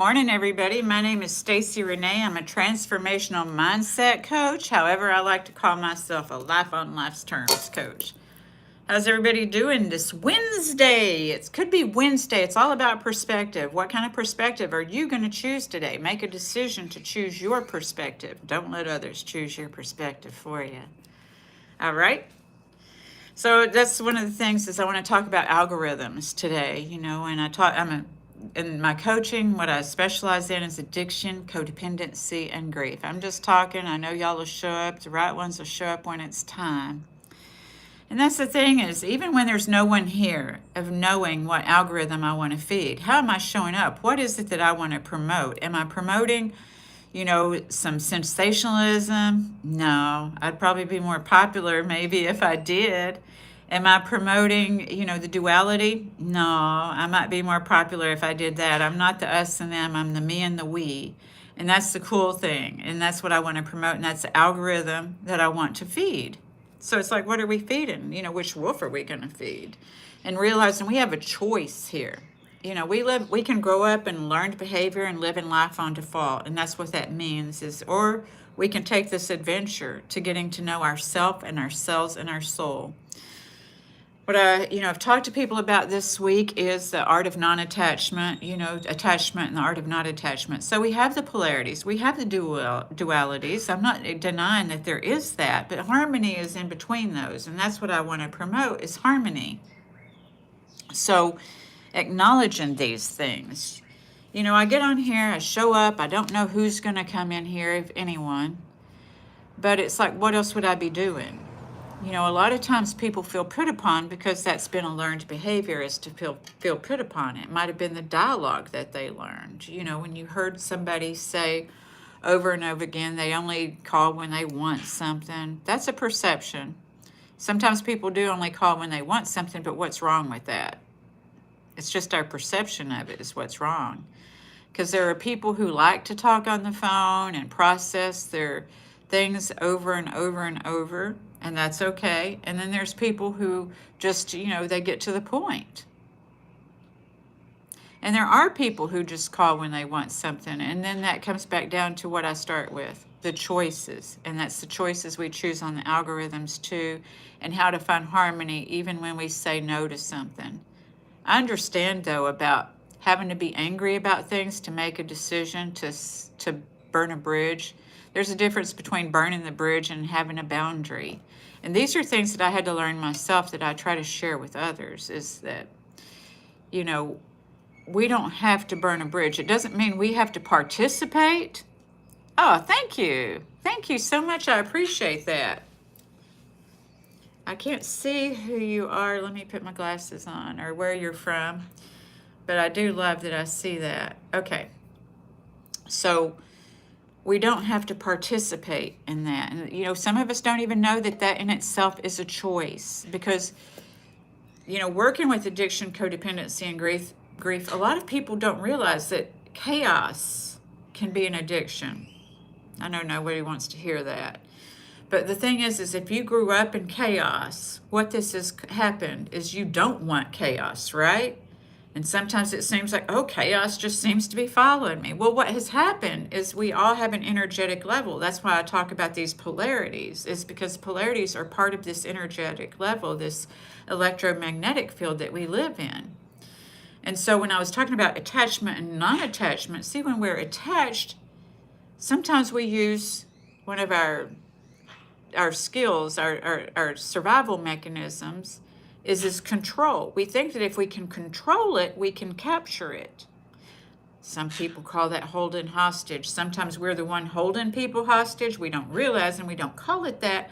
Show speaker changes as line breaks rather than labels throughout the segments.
Morning, everybody. My name is Stacy Renee. I'm a transformational mindset coach. However, I like to call myself a life on life's terms coach. How's everybody doing this Wednesday? It could be Wednesday. It's all about perspective. What kind of perspective are you going to choose today? Make a decision to choose your perspective. Don't let others choose your perspective for you. All right? So that's one of the things is I want to talk about algorithms today, and in my coaching, what I specialize in is addiction, codependency, and grief. I'm just talking. I know y'all will show up. The right ones will show up when it's time. And that's the thing is, even when there's no one here of knowing what algorithm I want to feed, how am I showing up? What is it that I want to promote? Am I promoting, some sensationalism? No, I'd probably be more popular maybe if I did. Am I promoting, the duality? No, I might be more popular if I did that. I'm not the us and them, I'm the me and the we. And that's the cool thing. And that's what I want to promote. And that's the algorithm that I want to feed. So it's like, what are we feeding? Which wolf are we going to feed? And realizing we have a choice here. We can grow up and learn behavior and live in life on default. And that's what that means or we can take this adventure to getting to know ourself and ourselves and our soul. What I've talked to people about this week is the art of non-attachment, attachment and the art of not attachment. So we have the polarities, we have the dualities. I'm not denying that there is that, but harmony is in between those. And that's what I want to promote is harmony. So acknowledging these things. I get on here, I show up, I don't know who's going to come in here, if anyone, but it's like, what else would I be doing? A lot of times people feel put upon because that's been a learned behavior is to feel put upon. It might have been the dialogue that they learned. When you heard somebody say over and over again, they only call when they want something. That's a perception. Sometimes people do only call when they want something, but what's wrong with that? It's just our perception of it is what's wrong. Because there are people who like to talk on the phone and process their things over and over and over. And that's okay. And then there's people who just, they get to the point. And there are people who just call when they want something. And then that comes back down to what I start with, the choices. And that's the choices we choose on the algorithms too, and how to find harmony even when we say no to something. I understand, though, about having to be angry about things to make a decision to burn a bridge. There's a difference between burning the bridge and having a boundary. And these are things that I had to learn myself that I try to share with others is that, we don't have to burn a bridge. It doesn't mean we have to participate. Oh, thank you. Thank you so much. I appreciate that. I can't see who you are. Let me put my glasses on or where you're from. But I do love that I see that. Okay. So we don't have to participate in that. And, some of us don't even know that in itself is a choice because, working with addiction, codependency, and grief, a lot of people don't realize that chaos can be an addiction. I know nobody wants to hear that. But the thing is if you grew up in chaos, what this has happened is you don't want chaos, right? And sometimes it seems like, chaos just seems to be following me. Well, what has happened is we all have an energetic level. That's why I talk about these polarities, is because polarities are part of this energetic level, this electromagnetic field that we live in. And so when I was talking about attachment and non-attachment, see, when we're attached, sometimes we use one of our skills, our survival mechanisms, is control. We think that if we can control it, we can capture it. Some people call that holding hostage. Sometimes we're the one holding people hostage. We don't realize, and we don't call it that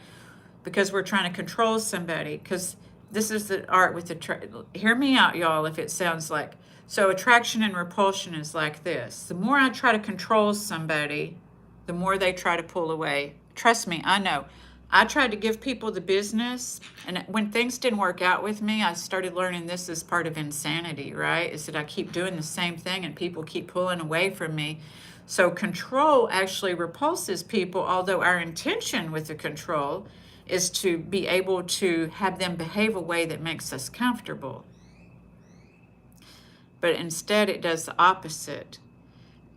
because we're trying to control somebody. Because this is the art with hear me out, y'all, if it sounds like. So attraction and repulsion is like this. The more I try to control somebody, the more they try to pull away. Trust me, I know. I tried to give people the business, and when things didn't work out with me, I started learning this is part of insanity, right? Is that I keep doing the same thing and people keep pulling away from me. So control actually repulses people, although our intention with the control is to be able to have them behave a way that makes us comfortable. But instead it does the opposite.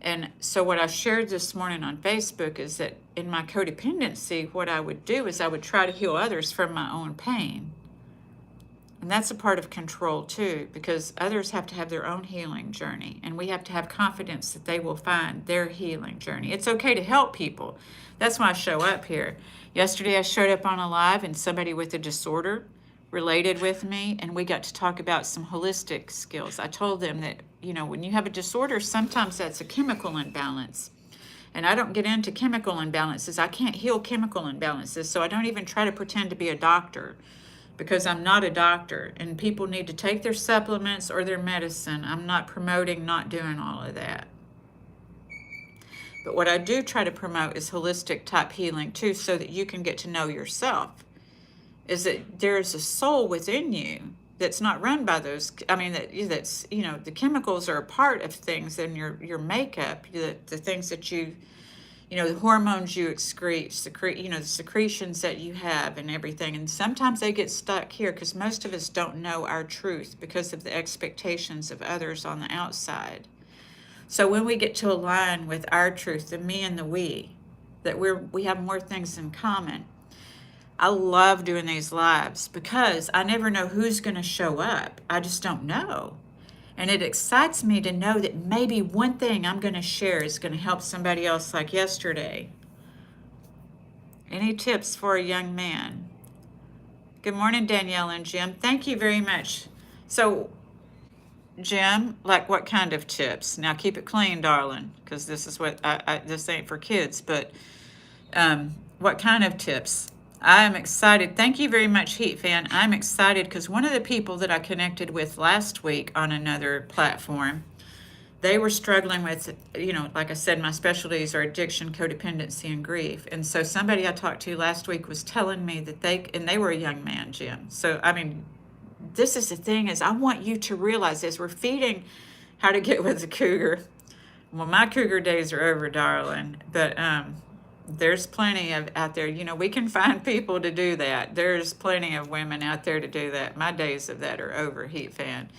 And so what I shared this morning on Facebook is that in my codependency, what I would do is I would try to heal others from my own pain. And that's a part of control too, because others have to have their own healing journey, and we have to have confidence that they will find their healing journey. It's okay to help people. That's why I show up here. Yesterday I showed up on a live and somebody with a disorder related with me, and we got to talk about some holistic skills. I told them that, when you have a disorder, sometimes that's a chemical imbalance. And I don't get into chemical imbalances. I can't heal chemical imbalances, so I don't even try to pretend to be a doctor, because I'm not a doctor, and people need to take their supplements or their medicine. I'm not promoting not doing all of that. But what I do try to promote is holistic type healing too, so that you can get to know yourself. Is that there's a soul within you that's not run by those. That's the chemicals are a part of things in your makeup, the things that you. The hormones you secrete, the secretions that you have and everything. And sometimes they get stuck here because most of us don't know our truth because of the expectations of others on the outside. So when we get to align with our truth, the me and the we, that we have more things in common. I love doing these lives because I never know who's going to show up. I just don't know. And it excites me to know that maybe one thing I'm going to share is going to help somebody else, like yesterday. Any tips for a young man? Good morning, Danielle and Jim. Thank you very much. So, Jim, like what kind of tips? Now keep it clean, darling, because this is what this ain't for kids. But what kind of tips? I am excited. Thank you very much, Heat Fan. I'm excited because one of the people that I connected with last week on another platform, they were struggling with, like I said, my specialties are addiction, codependency, and grief. And so somebody I talked to last week was telling me that they were a young man, Jim. So, this is the thing is I want you to realize as we're feeding how to get with a cougar. Well, my cougar days are over, darling. But, there's plenty of out there, we can find people to do that. There's plenty of women out there to do that. My days of that are over, Heat Fan.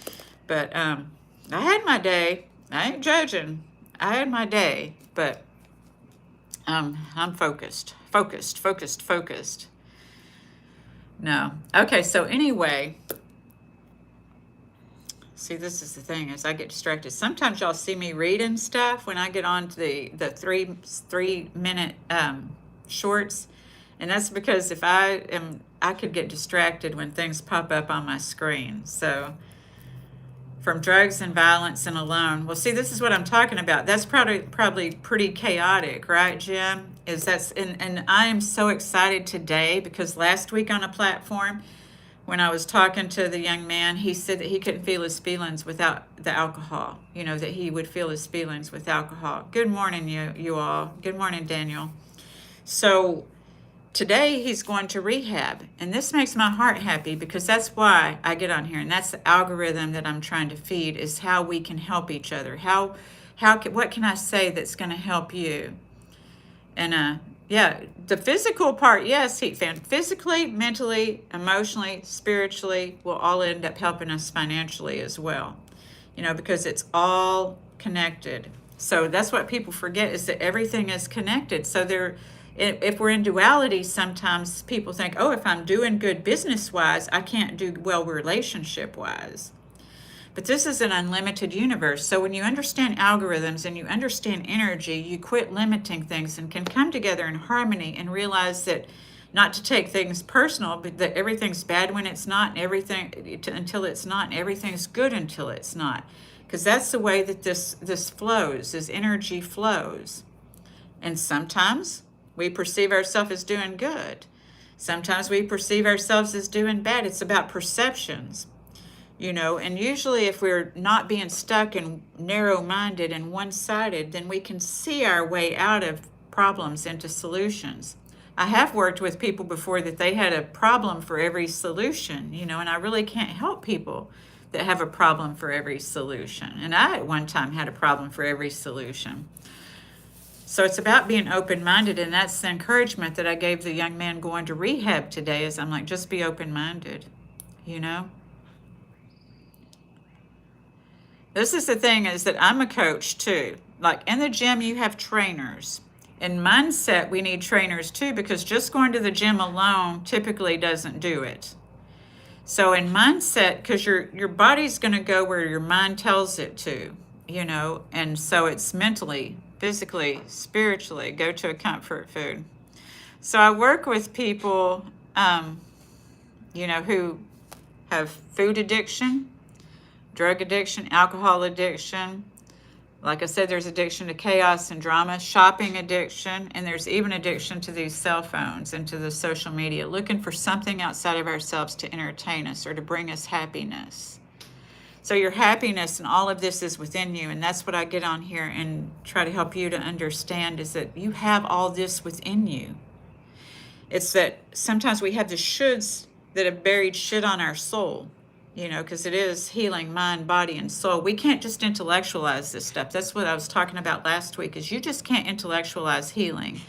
But I had my day. I ain't judging. I had my day, but I'm focused. No. Okay, so anyway, see, this is the thing is I get distracted. Sometimes y'all see me reading stuff when I get on to the 3-minute shorts. And that's because if I could get distracted when things pop up on my screen. So from drugs and violence and alone. Well, see, this is what I'm talking about. That's probably pretty chaotic, right, Jim? And I am so excited today because last week on a platform, when I was talking to the young man, he said that he couldn't feel his feelings without the alcohol, that he would feel his feelings with alcohol. Good morning, you all. Good morning, Daniel. So today he's going to rehab, and this makes my heart happy because that's why I get on here, and that's the algorithm that I'm trying to feed is how we can help each other. What can I say that's going to help you? And yeah, the physical part, yes, Heat Fan. Physically, mentally, emotionally, spiritually will all end up helping us financially as well, because it's all connected. So that's what people forget is that everything is connected. So if we're in duality, sometimes people think, oh, if I'm doing good business-wise, I can't do well relationship-wise. But this is an unlimited universe. So when you understand algorithms and you understand energy, you quit limiting things and can come together in harmony and realize that not to take things personal, but that everything's bad when it's not, and until it's not, and everything's good until it's not. Because that's the way that this flows, this energy flows. And sometimes we perceive ourselves as doing good. Sometimes we perceive ourselves as doing bad. It's about perceptions. And usually if we're not being stuck and narrow-minded and one-sided, then we can see our way out of problems into solutions. I have worked with people before that they had a problem for every solution, and I really can't help people that have a problem for every solution. And I at one time had a problem for every solution. So it's about being open-minded, and that's the encouragement that I gave the young man going to rehab today is I'm like, just be open-minded, This is the thing, is that I'm a coach too. Like in the gym, you have trainers. In mindset, we need trainers too, because just going to the gym alone typically doesn't do it. So in mindset, because your body's going to go where your mind tells it to, and so it's mentally, physically, spiritually, go to a comfort food. So I work with people, who have food addiction, drug addiction, alcohol addiction. Like I said, there's addiction to chaos and drama, shopping addiction, and there's even addiction to these cell phones and to the social media, looking for something outside of ourselves to entertain us or to bring us happiness. So your happiness and all of this is within you, and that's what I get on here and try to help you to understand, is that you have all this within you. It's that sometimes we have the shoulds that have buried shit on our soul, because it is healing mind, body, and soul. We can't just intellectualize this stuff. That's what I was talking about last week, is you just can't intellectualize healing.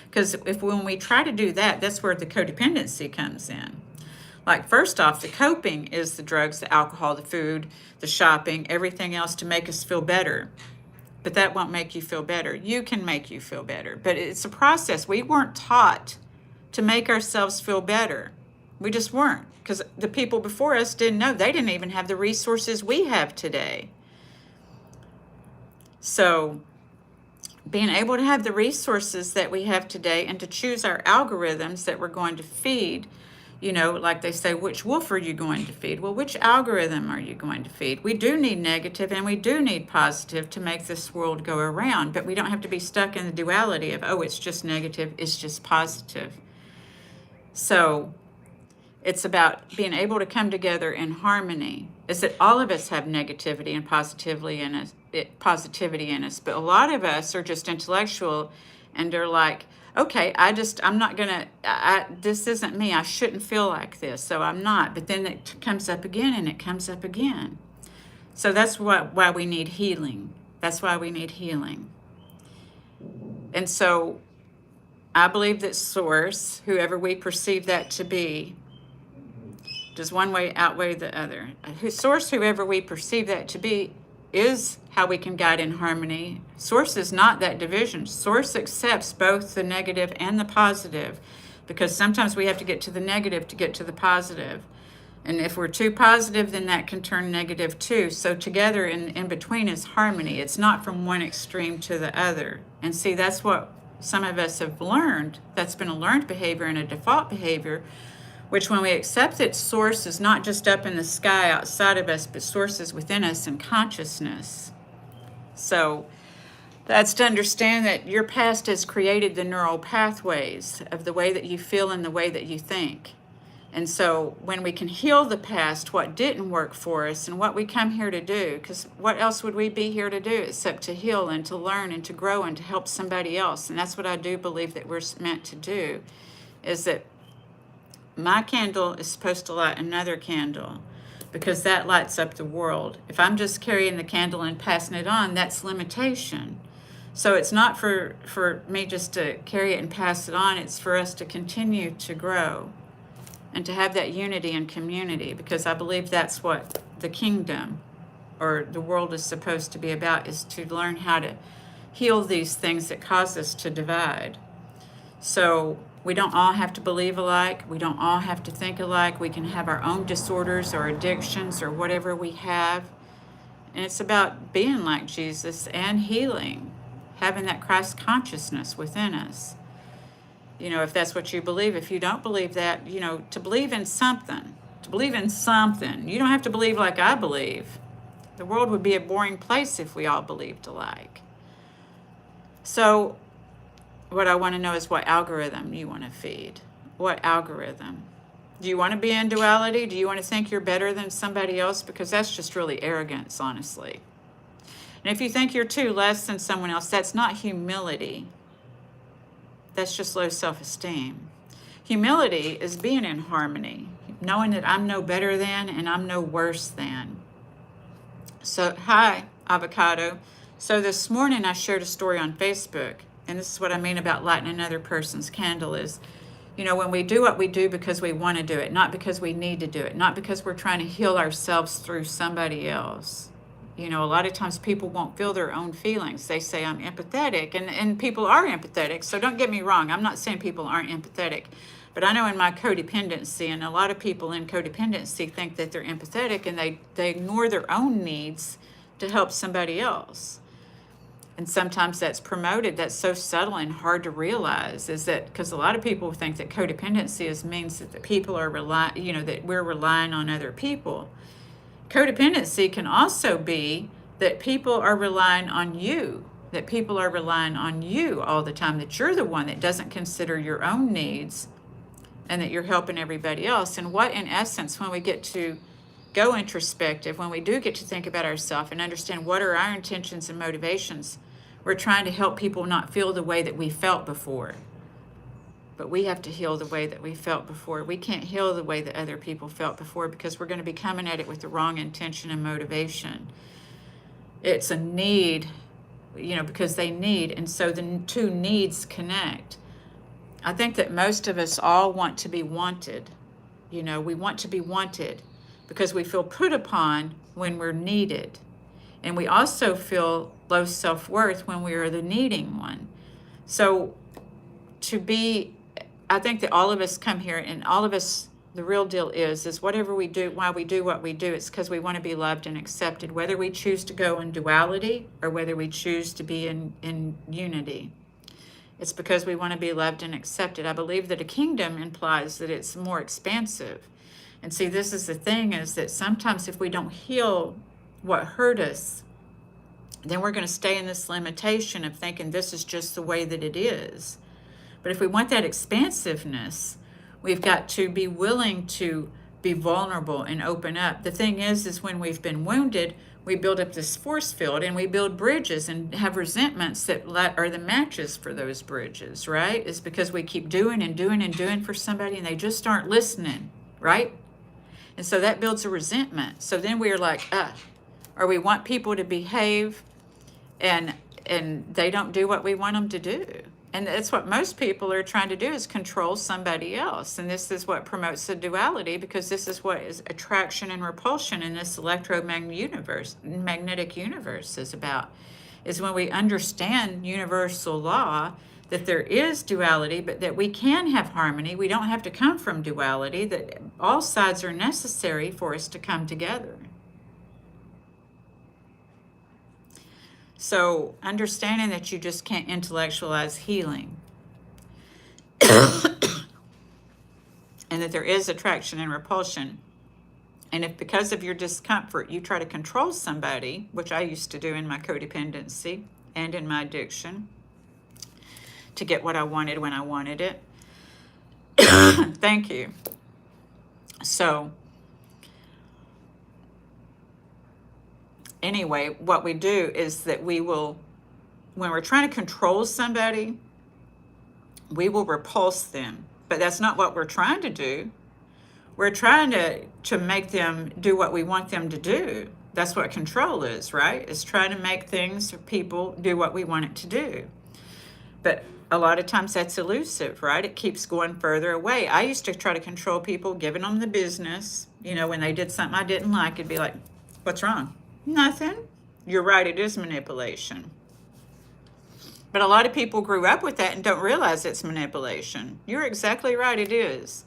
Because when we try to do that, that's where the codependency comes in. Like, first off, the coping is the drugs, the alcohol, the food, the shopping, everything else to make us feel better. But that won't make you feel better. You can make you feel better. But it's a process. We weren't taught to make ourselves feel better. We just weren't, because the people before us didn't know. They didn't even have the resources we have today. So being able to have the resources that we have today and to choose our algorithms that we're going to feed, like they say, which wolf are you going to feed? Well, which algorithm are you going to feed? We do need negative and we do need positive to make this world go around, but we don't have to be stuck in the duality of, oh, it's just negative, it's just positive. So it's about being able to come together in harmony. Is that all of us have negativity and positivity in us, but a lot of us are just intellectual, and they're like, okay, I'm not gonna, this isn't me, I shouldn't feel like this, so I'm not. But then it comes up again and it comes up again. So that's why we need healing. That's why we need healing. And so I believe that source, whoever we perceive that to be, does one way outweigh the other? Source, whoever we perceive that to be, is how we can guide in harmony. Source is not that division. Source accepts both the negative and the positive, because sometimes we have to get to the negative to get to the positive. And if we're too positive, then that can turn negative too. So together in between is harmony. It's not from one extreme to the other. And see, that's what some of us have learned. That's been a learned behavior and a default behavior, which when we accept that source is not just up in the sky outside of us, but source is within us in consciousness. So that's to understand that your past has created the neural pathways of the way that you feel and the way that you think. And so when we can heal the past, what didn't work for us, and what we come here to do, because what else would we be here to do except to heal and to learn and to grow and to help somebody else? And that's what I do believe that we're meant to do, is that my candle is supposed to light another candle, because that lights up the world. If I'm just carrying the candle and passing it on, that's limitation. So it's not for me just to carry it and pass it on. It's for us to continue to grow and to have that unity and community, because I believe that's what the kingdom or the world is supposed to be about, is to learn how to heal these things that cause us to divide. So we don't all have to believe alike. We don't all have to think alike. We can have our own disorders or addictions or whatever we have. And it's about being like Jesus and healing, having that Christ consciousness within us. If that's what you believe. If you don't believe that, to believe in something. You don't have to believe like I believe. The world would be a boring place if we all believed alike. So what I want to know is what algorithm you want to feed. What algorithm? Do you want to be in duality? Do you want to think you're better than somebody else? Because that's just really arrogance, honestly. And if you think you're too less than someone else, that's not humility. That's just low self-esteem. Humility is being in harmony, knowing that I'm no better than and I'm no worse than. So, hi, avocado. So this morning I shared a story on Facebook, and this is what I mean about lighting another person's candle is, when we do what we do because we want to do it, not because we need to do it, not because we're trying to heal ourselves through somebody else. You know, a lot of times people won't feel their own feelings. They say, I'm empathetic, and people are empathetic. So don't get me wrong. I'm not saying people aren't empathetic. But I know in my codependency, and a lot of people in codependency think that they're empathetic, and they ignore their own needs to help somebody else. And sometimes that's promoted. That's so subtle and hard to realize, is that because a lot of people think that codependency means that the people are that we're relying on other people. Codependency can also be that people are relying on you, that people are relying on you all the time, that you're the one that doesn't consider your own needs and that you're helping everybody else. And what, in essence, when we get to go introspective, when we do get to think about ourselves and understand what are our intentions and motivations, we're trying to help people not feel the way that we felt before. But we have to heal the way that we felt before. We can't heal the way that other people felt before, because we're going to be coming at it with the wrong intention and motivation. It's a need, because they need, and so the two needs connect. I think that most of us all want to be wanted. We want to be wanted because we feel put upon when we're needed. And we also feel low self-worth when we are the needing one. So I think that all of us come here, and all of us, the real deal is whatever we do, why we do what we do, it's because we want to be loved and accepted, whether we choose to go in duality or whether we choose to be in unity. It's because we want to be loved and accepted. I believe that a kingdom implies that it's more expansive. And see, this is the thing, is that sometimes if we don't heal what hurt us, then we're going to stay in this limitation of thinking this is just the way that it is. But if we want that expansiveness, we've got to be willing to be vulnerable and open up. The thing is when we've been wounded, we build up this force field and we build bridges and have resentments that are the matches for those bridges, right? It's because we keep doing and doing and doing for somebody and they just aren't listening, right? And so that builds a resentment. So then we are like, or we want people to behave and they don't do what we want them to do. And that's what most people are trying to do, is control somebody else. And this is what promotes the duality, because this is what is attraction and repulsion in this magnetic universe is about, is when we understand universal law, that there is duality, but that we can have harmony. We don't have to come from duality, that all sides are necessary for us to come together. So understanding that you just can't intellectualize healing and that there is attraction and repulsion. And if because of your discomfort you try to control somebody, which I used to do in my codependency and in my addiction, to get what I wanted when I wanted it. Thank you. So anyway, what we do is that we will, when we're trying to control somebody, we will repulse them. But that's not what we're trying to do. We're trying to make them do what we want them to do. That's what control is, right? It's trying to make things or people do what we want it to do. But a lot of times that's elusive, right? It keeps going further away. I used to try to control people, giving them the business. When they did something I didn't like, it'd be like, what's wrong? Nothing. You're right, it is manipulation. But a lot of people grew up with that and don't realize it's manipulation. You're exactly right, it is.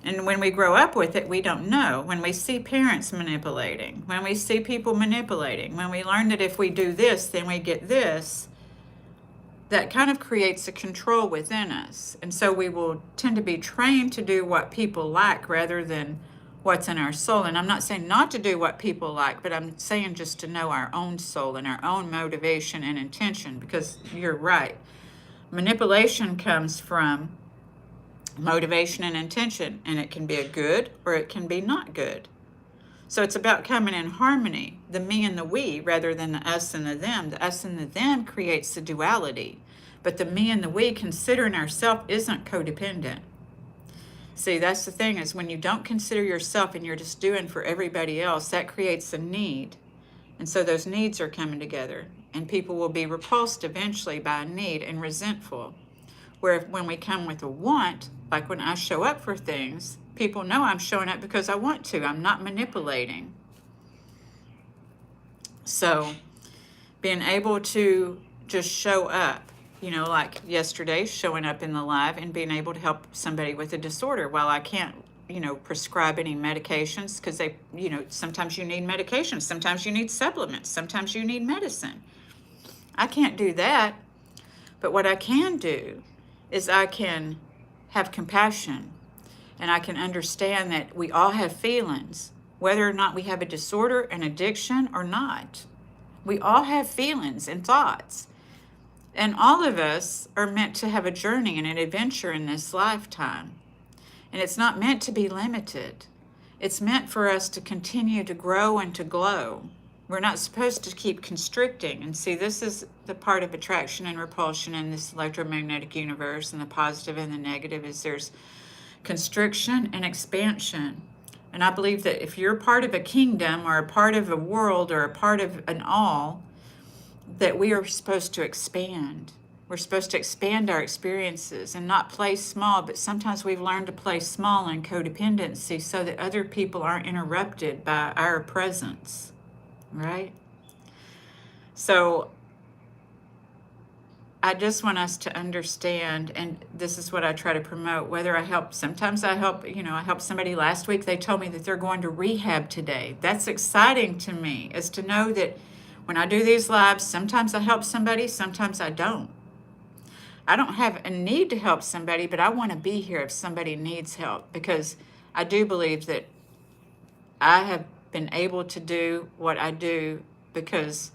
And when we grow up with it, we don't know. When we see parents manipulating, when we see people manipulating, when we learn that if we do this, then we get this, that kind of creates a control within us. And so we will tend to be trained to do what people like rather than what's in our soul. And I'm not saying not to do what people like, but I'm saying just to know our own soul and our own motivation and intention, because you're right. Manipulation comes from motivation and intention, and it can be a good or it can be not good. So it's about coming in harmony, the me and the we, rather than the us and the them. The us and the them creates the duality, but the me and the we, considering ourselves, isn't codependent. See, that's the thing, is when you don't consider yourself and you're just doing for everybody else, that creates a need. And so those needs are coming together, and people will be repulsed eventually by a need and resentful. Where when we come with a want, like when I show up for things, people know I'm showing up because I want to. I'm not manipulating. So being able to just show up, like yesterday, showing up in the live and being able to help somebody with a disorder. While I can't, prescribe any medications, because sometimes you need medications, sometimes you need supplements, sometimes you need medicine. I can't do that. But what I can do is I can have compassion, and I can understand that we all have feelings, whether or not we have a disorder, an addiction, or not. We all have feelings and thoughts. And all of us are meant to have a journey and an adventure in this lifetime. And it's not meant to be limited. It's meant for us to continue to grow and to glow. We're not supposed to keep constricting. And see, this is the part of attraction and repulsion in this electromagnetic universe, and the positive and the negative is there's constriction and expansion. And I believe that if you're part of a kingdom or a part of a world or a part of an all, that we are supposed to expand. We're supposed to expand our experiences and not play small, but sometimes we've learned to play small in codependency so that other people aren't interrupted by our presence, right? So I just want us to understand, and this is what I try to promote, whether sometimes I help, I helped somebody last week, they told me that they're going to rehab today. That's exciting to me, is to know that when I do these lives, sometimes I help somebody, sometimes I don't. I don't have a need to help somebody, but I want to be here if somebody needs help, because I do believe that I have been able to do what I do because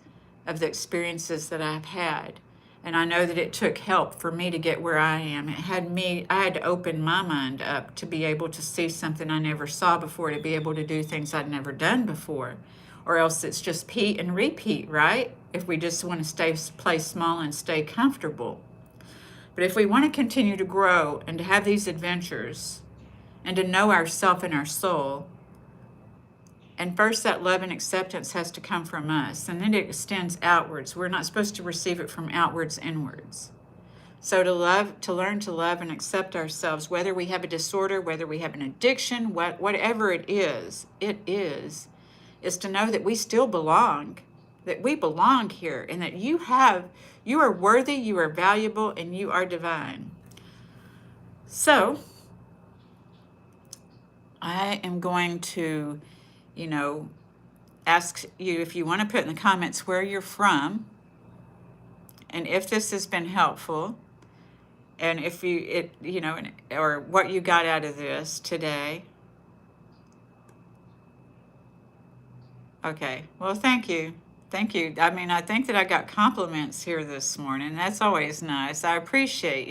of the experiences that I've had. And I know that it took help for me to get where I am. I had to open my mind up to be able to see something I never saw before, to be able to do things I'd never done before. Or else it's just repeat and repeat, right? If we just want to play small and stay comfortable. But if we want to continue to grow and to have these adventures and to know ourself and our soul, and first that love and acceptance has to come from us, and then it extends outwards. We're not supposed to receive it from outwards inwards. So to learn to love and accept ourselves, whether we have a disorder, whether we have an addiction, whatever it is to know that we still belong, that we belong here, and that you are worthy, you are valuable, and you are divine. So I am going to, ask you if you want to put in the comments where you're from, and if this has been helpful, and if or what you got out of this today. Okay, well, thank you. Thank you. I mean, I think that I got compliments here this morning. That's always nice. I appreciate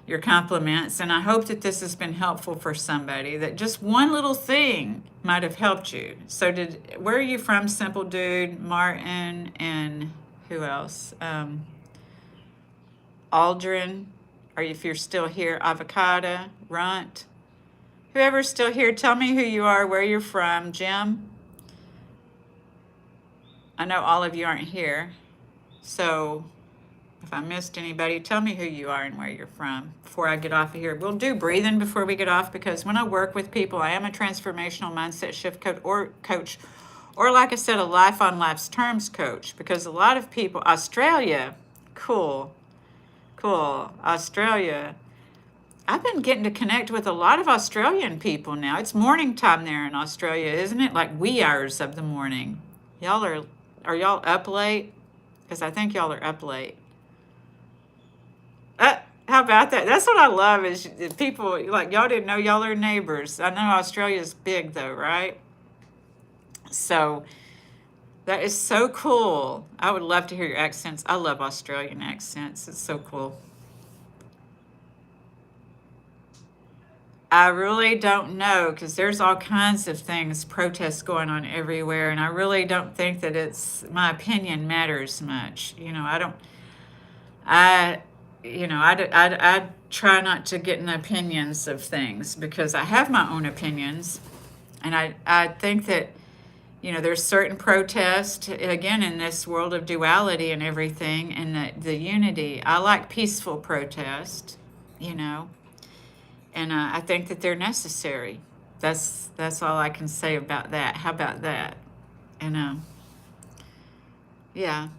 your compliments, and I hope that this has been helpful for somebody, that just one little thing might have helped you. So where are you from, Simple Dude, Martin, and who else? Aldrin, if you're still here, Avocado, Runt, whoever's still here, tell me who you are, where you're from. Jim, I know all of you aren't here, so if I missed anybody, tell me who you are and where you're from before I get off of here. We'll do breathing before we get off, because when I work with people, I am a transformational mindset shift coach, or like I said, a life on life's terms coach, because a lot of people, Australia, cool, Australia. I've been getting to connect with a lot of Australian people now. It's morning time there in Australia, isn't it? Like wee hours of the morning. Are y'all up late? Because I think y'all are up late. How about that? That's what I love, is people, like, y'all didn't know y'all are neighbors. I know Australia's big though, right? So that is so cool. I would love to hear your accents. I love Australian accents. It's so cool. I really don't know, because there's all kinds of things, protests going on everywhere, and I really don't think that my opinion matters much. I try not to get in opinions of things, because I have my own opinions, and I think that, there's certain protest, again, in this world of duality and everything, and the unity. I like peaceful protest, and I think that they're necessary. That's all I can say about that. How about that? Yeah.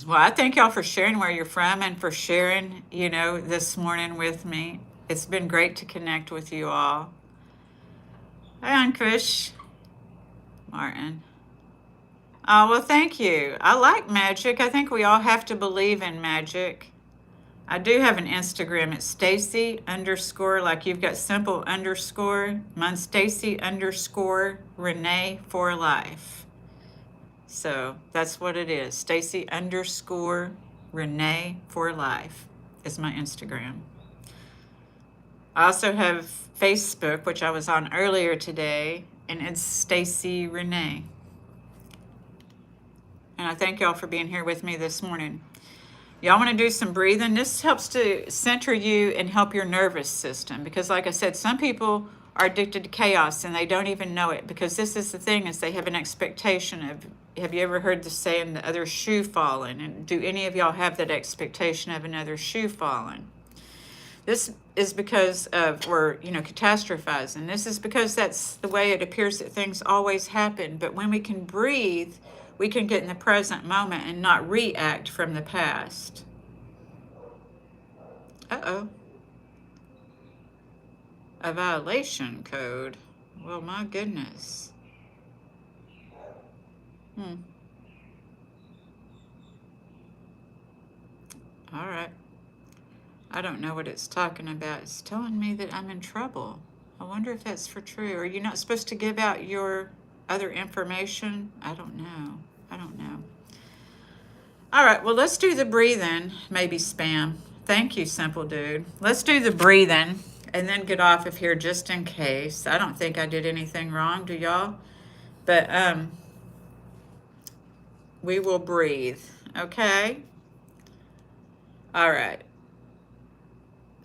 Well, I thank y'all for sharing where you're from and for sharing, this morning with me. It's been great to connect with you all. Hi, Ankush, Martin. Oh, well, thank you. I like magic. I think we all have to believe in magic. I do have an Instagram. It's Stacy underscore, like you've got simple underscore. Mine's Stacy underscore Renee for life. So that's what it is. Stacy underscore Renee for life is my Instagram. I also have Facebook, which I was on earlier today, and it's Stacy Renee. And I thank y'all for being here with me this morning. Y'all want to do some breathing? This helps to center you and help your nervous system because, like I said, some people are addicted to chaos and they don't even know it because this is the thing is they have an expectation of, have you ever heard the saying, the other shoe falling? And do any of y'all have that expectation of another shoe falling? This is because of, we're, catastrophizing. This is because that's the way it appears that things always happen. But when we can breathe, we can get in the present moment and not react from the past. Uh-oh. A violation code. Well, my goodness. All right. I don't know what it's talking about. It's telling me that I'm in trouble. I wonder if that's for true. Are you not supposed to give out your other information? I don't know. All right, well, let's do the breathing. Maybe spam. Thank you, simple dude. Let's do the breathing and then get off of here just in case. I don't think I did anything wrong, do y'all? But we will breathe, okay? All right.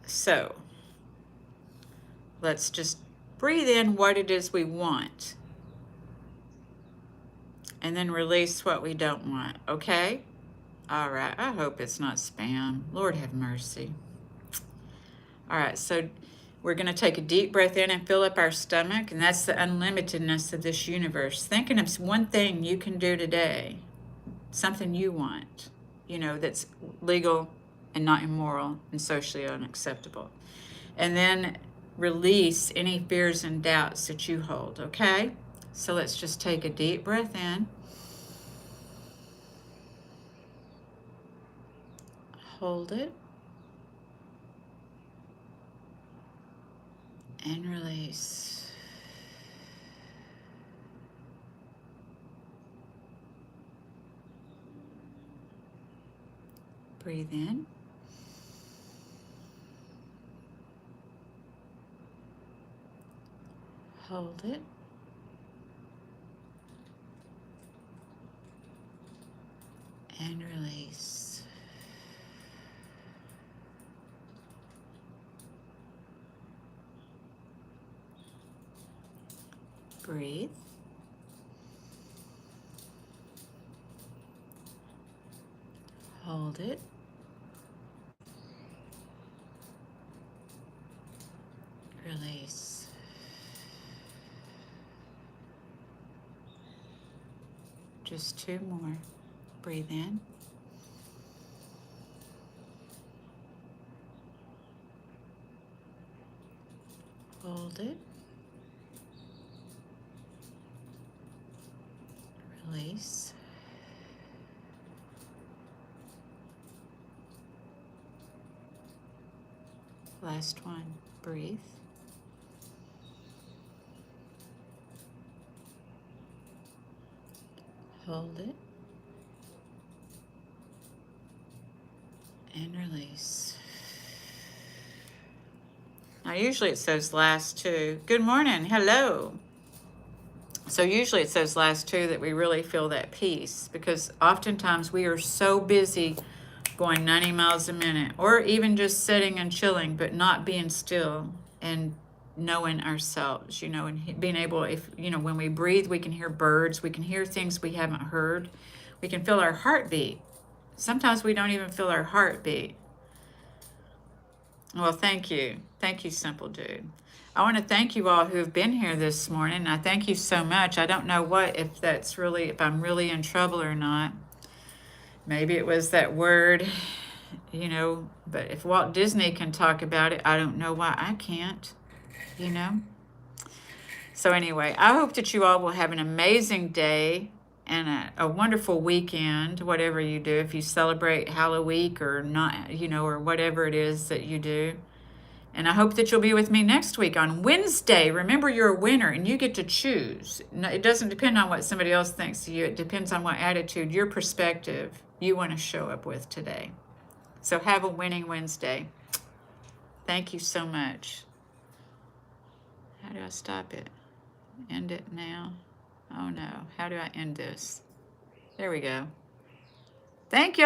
So let's just breathe in what it is we want and then release what we don't want, okay? All right, I hope it's not spam. Lord have mercy. All right, so we're going to take a deep breath in and fill up our stomach, and that's the unlimitedness of this universe. Thinking of one thing you can do today, something you want, that's legal and not immoral and socially unacceptable. And then release any fears and doubts that you hold, okay? So let's just take a deep breath in. Hold it. And release. Breathe in. Hold it. And release. Breathe. Hold it. Release. Just two more. Breathe in. Hold it. Release. Last one. Breathe. Hold it. And release. Now, usually it's those last two. Good morning. Hello. So usually it's those last two that we really feel that peace because oftentimes we are so busy going 90 miles a minute or even just sitting and chilling, but not being still and knowing ourselves, and being able, when we breathe, we can hear birds, we can hear things we haven't heard. We can feel our heartbeat. Sometimes we don't even feel our heartbeat. Well, thank you. Thank you, simple dude. I want to thank you all who have been here this morning. I thank you so much. I don't know if I'm really in trouble or not. Maybe it was that word, but if Walt Disney can talk about it, I don't know why I can't, you know? So anyway, I hope that you all will have an amazing day and a wonderful weekend, whatever you do, if you celebrate Halloween or not, or whatever it is that you do. And I hope that you'll be with me next week on Wednesday. Remember, you're a winner and you get to choose. No, it doesn't depend on what somebody else thinks of you. It depends on what attitude, your perspective you want to show up with today. So have a winning Wednesday. Thank you so much. How do I stop it? End it now? Oh no. How do I end this? There we go. Thank y'all.